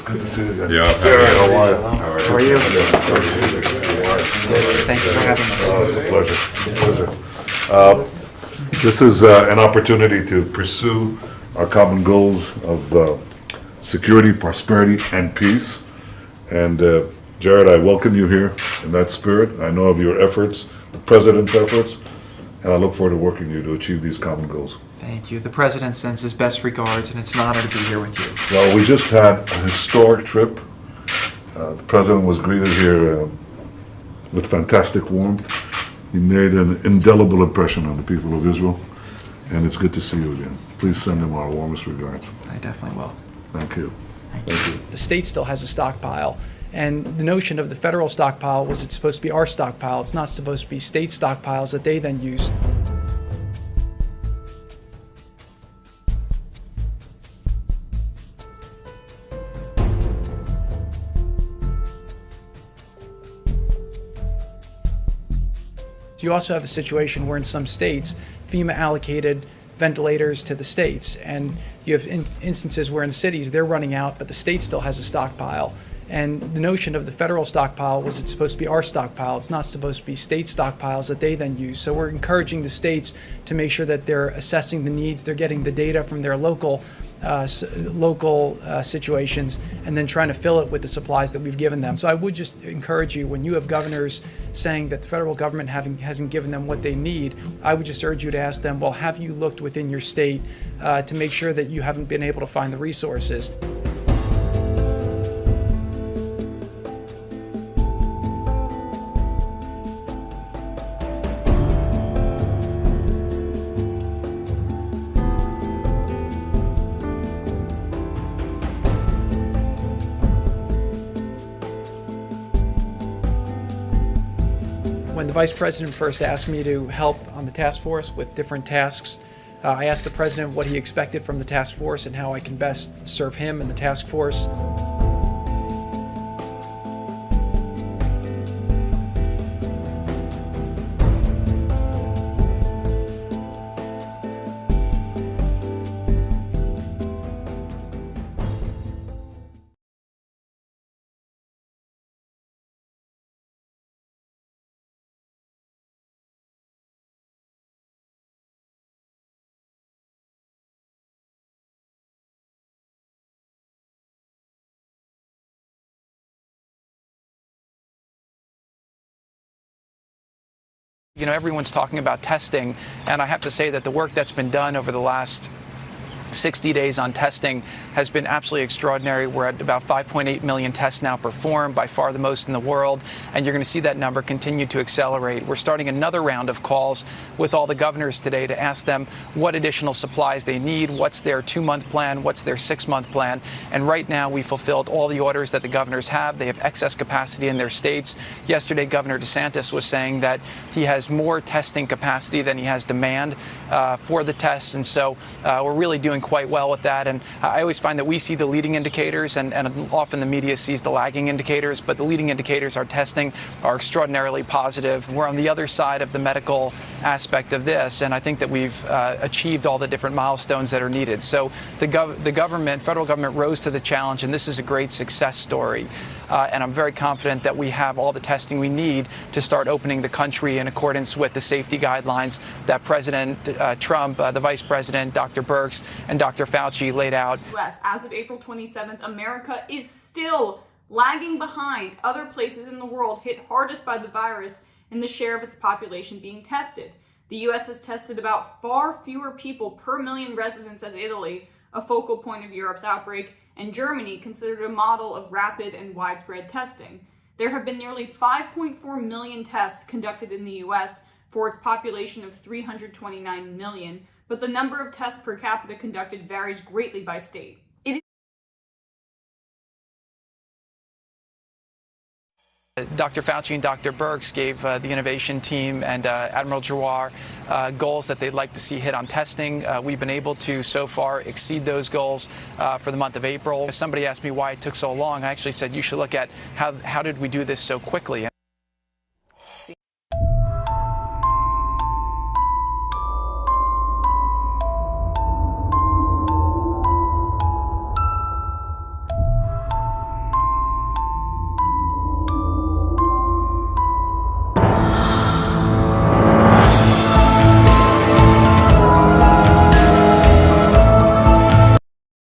Good to see you again. Yeah, Jared, how are you? How are you? Thanks for having us. Oh, it's a pleasure. It's a pleasure. This is an opportunity to pursue our common goals of security, prosperity, and peace. And Jared, I welcome you here in that spirit. I know of your efforts, the President's efforts, and I look forward to working with you to achieve these common goals. Thank you. The President sends his best regards, and it's an honor to be here with you. Well, we just had a historic trip. The President was greeted here with fantastic warmth. He made an indelible impression on the people of Israel, and it's good to see you again. Please send him our warmest regards. I definitely will. Thank you. Thank you. Thank you. The state still has a stockpile. And the notion of the federal stockpile was it's supposed to be our stockpile. It's not supposed to be state stockpiles that they then use. You also have a situation where in some states, FEMA allocated ventilators to the states, and you have instances where in cities they're running out, but the state still has a stockpile. And the notion of the federal stockpile was it's supposed to be our stockpile. It's not supposed to be state stockpiles that they then use. So we're encouraging the states to make sure that they're assessing the needs, they're getting the data from their local situations, and then trying to fill it with the supplies that we've given them. So I would just encourage you, when you have governors saying that the federal government hasn't given them what they need, I would just urge you to ask them, well, have you looked within your state to make sure that you haven't been able to find the resources? When the Vice President first asked me to help on the task force with different tasks, I asked the President what he expected from the task force and how I can best serve him and the task force. You know, everyone's talking about testing, and I have to say that the work that's been done over the last 60 days on testing has been absolutely extraordinary. We're at about 5.8 million tests now performed, by far the most in the world, and you're going to see that number continue to accelerate. We're starting another round of calls with all the governors today to ask them what additional supplies they need, what's their 2-month plan, what's their 6-month plan, and right now we fulfilled all the orders that the governors have. They have excess capacity in their states. Yesterday, Governor DeSantis was saying that he has more testing capacity than he has demand for the tests, and so we're really doing quite well with that. And I always find that we see the leading indicators, and often the media sees the lagging indicators, but the leading indicators, our testing, are extraordinarily positive. We're on the other side of the medical aspect of this, and I think that we've achieved all the different milestones that are needed. So the government, federal government, rose to the challenge, and this is a great success story. And I'm very confident that we have all the testing we need to start opening the country in accordance with the safety guidelines that President Trump, the Vice President, Dr. Birx, and Dr. Fauci laid out. As of April 27th, America is still lagging behind other places in the world hit hardest by the virus in the share of its population being tested. The U.S. has tested about far fewer people per million residents as Italy, a focal point of Europe's outbreak, and Germany, considered a model of rapid and widespread testing. There have been nearly 5.4 million tests conducted in the U.S. for its population of 329 million, but the number of tests per capita conducted varies greatly by state. Dr. Fauci and Dr. Birx gave the innovation team and Admiral Giroir goals that they'd like to see hit on testing. We've been able to, so far, exceed those goals for the month of April. Somebody asked me why it took so long. I actually said, you should look at how did we do this so quickly?